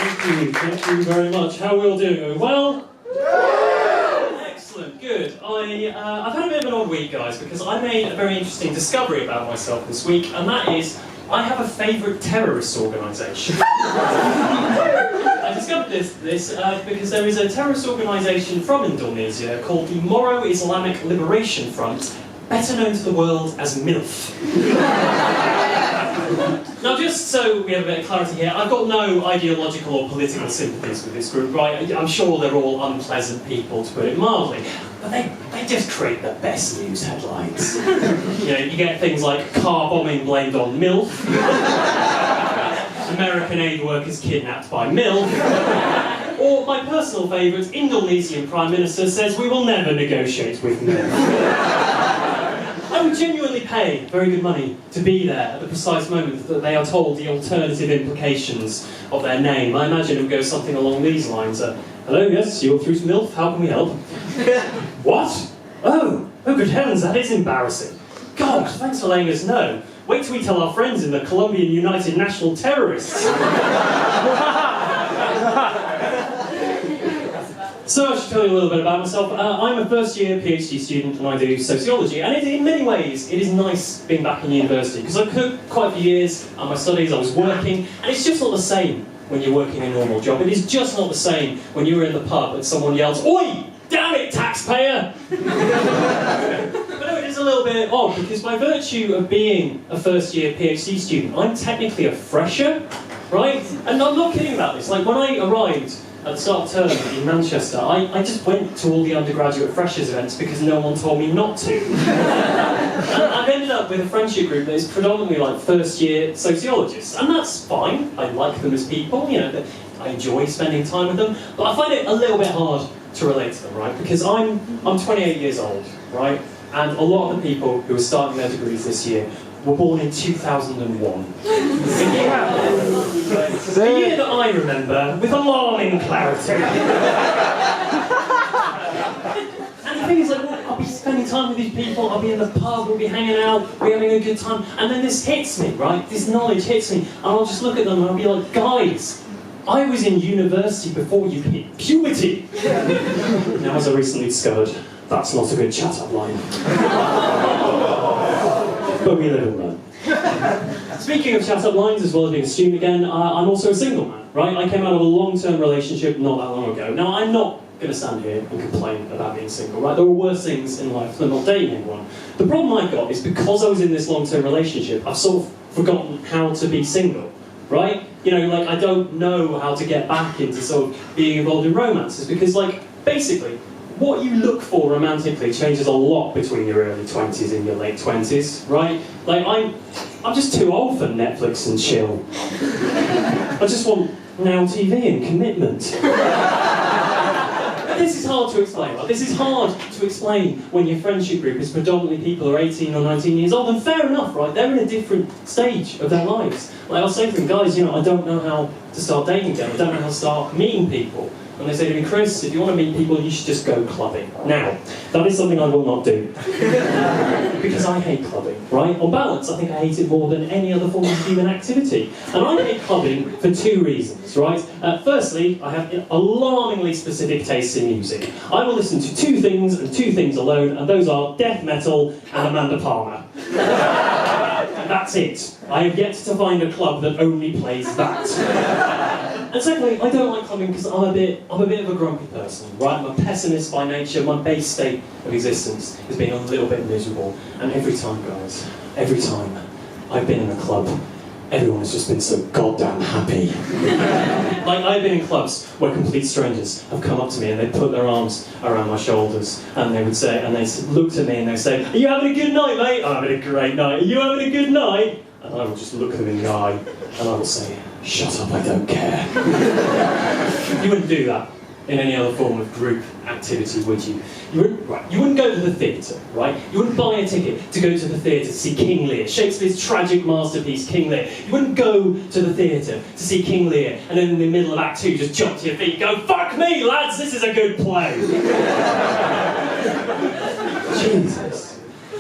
Thank you very much. How are we all doing? Well? Excellent, good. I've had a bit of an odd week, guys, because I made a very interesting discovery about myself this week, and that is, I have a favourite terrorist organisation. I discovered this because there is a terrorist organisation from Indonesia called the Moro Islamic Liberation Front, better known to the world as MILF. Now, just so we have a bit of clarity here, I've got no ideological or political sympathies with this group, right? I'm sure they're all unpleasant people, to put it mildly, but they just create the best news headlines. You know, you get things like car bombing blamed on MILF, American aid workers kidnapped by MILF, or my personal favourite, Indonesian Prime Minister says we will never negotiate with MILF. I would genuinely pay very good money to be there at the precise moment that they are told the alternative implications of their name. I imagine it would go something along these lines. Hello, yes, you're through to MILF, how can we help? What? Oh, good heavens, that is embarrassing. God, thanks for letting us know. Wait till we tell our friends in the Colombian United National Terrorists. So I should tell you a little bit about myself. I'm a first-year PhD student and I do sociology, and in many ways it is nice being back in university because I took quite a few years on my studies, I was working, and it's just not the same when you're working a normal job. It is just not the same when you're in the pub and someone yells, "Oi! Damn it, taxpayer!" But no, it is a little bit odd because by virtue of being a first-year PhD student, I'm technically a fresher, right? And I'm not kidding about this. Like, when I arrived at the start of term in Manchester, I just went to all the undergraduate freshers events because no one told me not to. And I've ended up with a friendship group that is predominantly like first-year sociologists, and that's fine. I like them as people, you know, I enjoy spending time with them, but I find it a little bit hard to relate to them, right? Because I'm 28 years old, right? And a lot of the people who are starting their degrees this year were born in 2001. A year that I remember with alarming clarity. And the thing is, like, I'll be spending time with these people, I'll be in the pub, we'll be hanging out, we'll be having a good time, and then this hits me, right? This knowledge hits me, and I'll just look at them and I'll be like, guys, I was in university before you hit puberty. Now, as I recently discovered, that's not a good chat-up line. But we live and learn. Speaking of chat-up lines, as well as being a student again, I'm also a single man, right? I came out of a long-term relationship not that long ago. Now, I'm not going to stand here and complain about being single, right? There are worse things in life than not dating anyone. The problem I've got is because I was in this long-term relationship, I've sort of forgotten how to be single, right? You know, like, I don't know how to get back into sort of being involved in romances because, like, basically, what you look for romantically changes a lot between your early 20s and your late 20s, right? Like, I'm just too old for Netflix and chill. I just want Now TV and commitment. But this is hard to explain, right? This is hard to explain when your friendship group is predominantly people who are 18 or 19 years old, and fair enough, right? They're in a different stage of their lives. Like, I'll say to them, guys, you know, I don't know how to start dating again, I don't know how to start meeting people. And they say to me, Chris, if you want to meet people, you should just go clubbing. Now, that is something I will not do. Because I hate clubbing, right? On balance, I think I hate it more than any other form of human activity. And I hate clubbing for two reasons, right? Firstly, I have alarmingly specific tastes in music. I will listen to two things and two things alone, and those are death metal and Amanda Palmer. That's it. I have yet to find a club that only plays that. And secondly, I don't like clubbing because I'm a bit of a grumpy person, right? I'm a pessimist by nature. My base state of existence is being a little bit miserable. And every time, guys, every time I've been in a club, everyone has just been so goddamn happy. Like, I've been in clubs where complete strangers have come up to me and they put their arms around my shoulders and they would say, and they looked at me and they say, "Are you having a good night, mate?" "I'm having a great night." "Are you having a good night?" And I will just look them in the eye and I will say, "Shut up, I don't care." You wouldn't do that in any other form of group activity, would you? You wouldn't go to the theatre, right? You wouldn't buy a ticket to go to the theatre to see King Lear, Shakespeare's tragic masterpiece, King Lear. You wouldn't go to the theatre to see King Lear and then in the middle of Act 2 just jump to your feet and go, "Fuck me, lads, this is a good play." Jesus.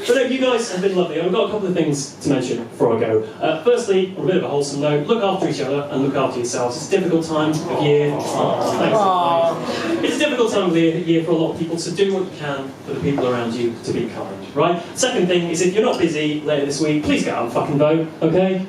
But no, you guys have been lovely. I've got a couple of things to mention before I go. Firstly, on a bit of a wholesome note, look after each other and look after yourselves. It's a difficult time of year. It's a difficult time of the year for a lot of people, so do what you can for the people around you to be kind, right? Second thing is, if you're not busy later this week, please go out and fucking vote, okay?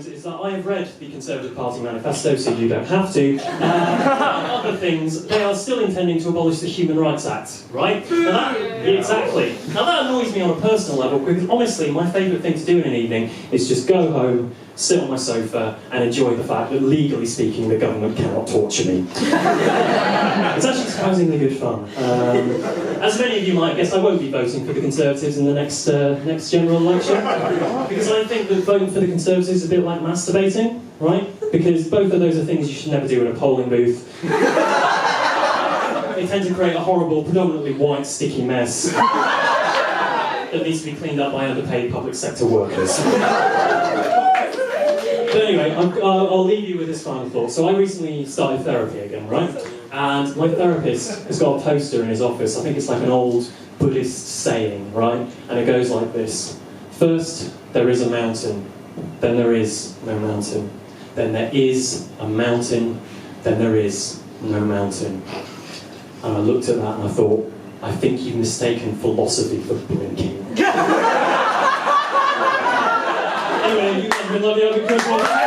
Is that I have read the Conservative Party manifesto, so you don't have to. Other things, they are still intending to abolish the Human Rights Act, right? Now exactly. Now that annoys me on a personal level, because honestly, my favourite thing to do in an evening is just go home, sit on my sofa, and enjoy the fact that, legally speaking, the government cannot torture me. It's actually surprisingly good fun. As many of you might guess, I won't be voting for the Conservatives in the next general election, because I think that voting for the Conservatives is a bit like masturbating, right? Because both of those are things you should never do in a polling booth. They tend to create a horrible, predominantly white, sticky mess that needs to be cleaned up by underpaid public sector workers. But anyway, I'll leave you with this final thought. So I recently started therapy again, right? And my therapist has got a poster in his office. I think it's like an old Buddhist saying, right? And it goes like this. First, there is a mountain. Then there is no mountain. Then there is a mountain. Then there is no mountain. And I looked at that and I thought, I think you've mistaken philosophy for blinking. Anyway, you guys have been lovely. I've been Chris Waugh.